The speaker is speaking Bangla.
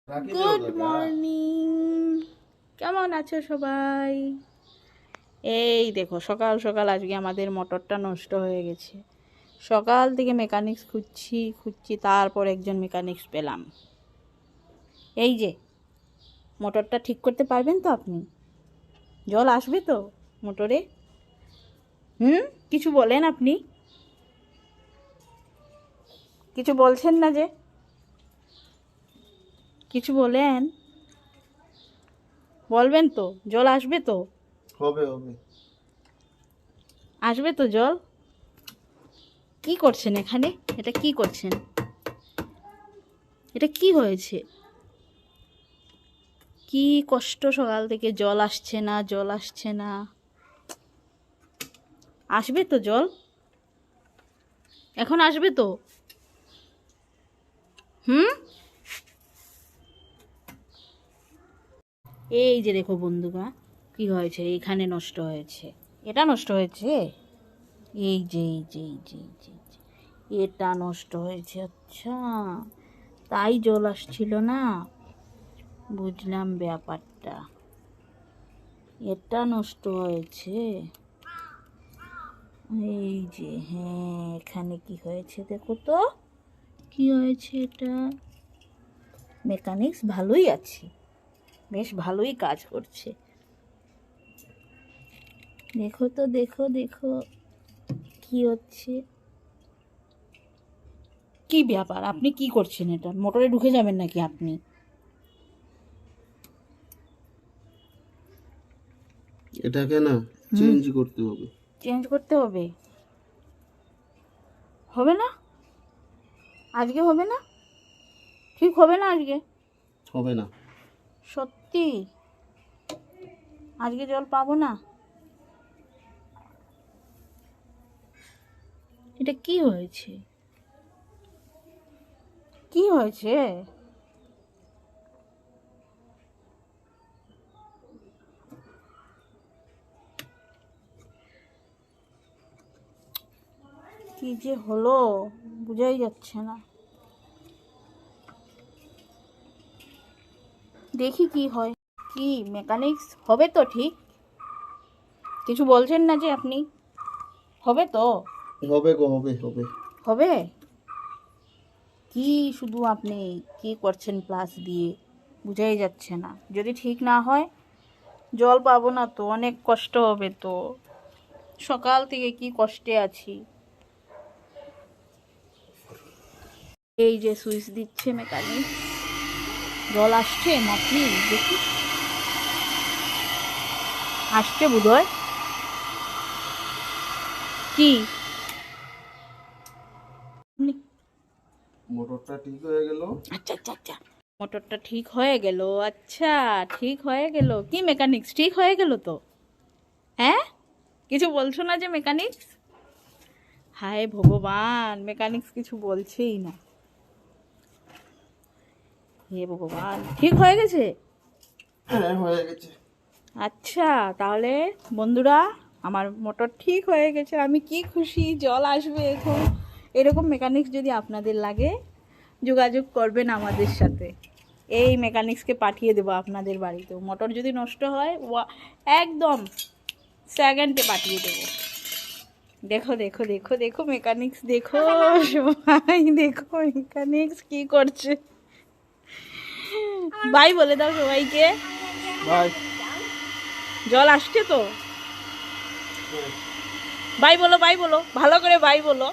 গুড মর্নিং, কেমন আছো সবাই? এই দেখো, সকাল সকাল আজকে আমাদের মোটরটা নষ্ট হয়ে গেছে। সকাল থেকে মেকানিক্স খুঁজছি, তারপর একজন মেকানিক্স পেলাম। এই যে মোটরটা ঠিক করতে পারবেন তো আপনি? জল আসবে তো মোটরে? কিছু বলেন আপনি? কিছু বলছেন না যে? কিছু বলেন, বলবেন তো? জল আসবে তো? হবে হবে আসবে তো জল? কি করছেন এখানে? এটা কি করছেন? এটা কি হয়েছে? কি কষ্ট, সকাল থেকে জল আসছে না, জল আসছে না। আসবে তো জল? এখন আসবে তো? হুম এই যে দেখো বন্ধুরা, কি হয়েছে, এখানে নষ্ট হয়েছে, এটা নষ্ট হয়েছে, এই যে এটা নষ্ট হয়েছে। আচ্ছা, তাই জল আসছিল না, বুঝলাম ব্যাপারটা। এটা নষ্ট হয়েছে, এই যে, হ্যাঁ, এখানে কি হয়েছে দেখো তো, কি হয়েছে এটা। মেকানিক্স ভালোই আছে, বেশ ভালোই কাজ করছে। দেখো তো, দেখো দেখো কি হচ্ছে। কি ব্যাপার, আপনি কি করছেন? এটা মোটরে ঢুকে যাবেন নাকি আপনি? এটাকে না চেঞ্জ করতে হবে। চেঞ্জ করতে হবে? হবে না আজকে? হবে না? ঠিক হবে না আজকে? হবে না। সত্যি? আজকে জল পাবো না? এটা কি হয়েছে? কি হয়েছে? কি যে হলো বুঝাই যাচ্ছে না। দেখি কি হয়। কি মেকানিক্স হবে তো ঠিক? কিছু বলছেন না যে আপনি? হবে তো? হবে গো, হবে হবে হবে? কি শুধু আপনি কি করছেন প্লাস দিয়ে, বুঝাই যাচ্ছে না। যদি ঠিক না হয়, জল পাবো না তো, অনেক কষ্ট হবে তো। সকাল থেকে কি কষ্টে আছি। এই যে সুইচ দিচ্ছে মেকানিক, জল আসছে নাকি দেখি। আসছে বোধহয়। কি মোটরটা ঠিক হয়ে গেল। আচ্ছা আচ্ছা আচ্ছা, মোটরটা ঠিক হয়ে গেল। আচ্ছা, ঠিক হয়ে গেল। কি মেকানিক্স ঠিক হয়ে গেল তো? হ্যাঁ, কিছু বলছো না যে মেকানিক্স? হায় ভগবান, মেকানিক্স কিছু বলছেই না। হে ভগবান, ঠিক হয়ে গেছে? হ্যাঁ হয়ে গেছে। আচ্ছা, তাহলে বন্ধুরা, আমার মোটর ঠিক হয়ে গেছে, আমি কি খুশি। জল আসবে এখন। এরকম মেকানিক্স যদি আপনাদের লাগে, যোগাযোগ করবেন আমাদের সাথে। এই মেকানিক্সকে পাঠিয়ে দেবো আপনাদের বাড়িতেও। মোটর যদি নষ্ট হয়, একদম সেকেন্ডে পাঠিয়ে দেবো। দেখো দেখো দেখো দেখো মেকানিক্স, দেখো সবাই দেখো মেকানিক্স কি করছে। বাই বলে দাও সবাইকে। বাই। জল আসছে তো? বাই বলো, বাই বলো, ভালো করে বাই বলো।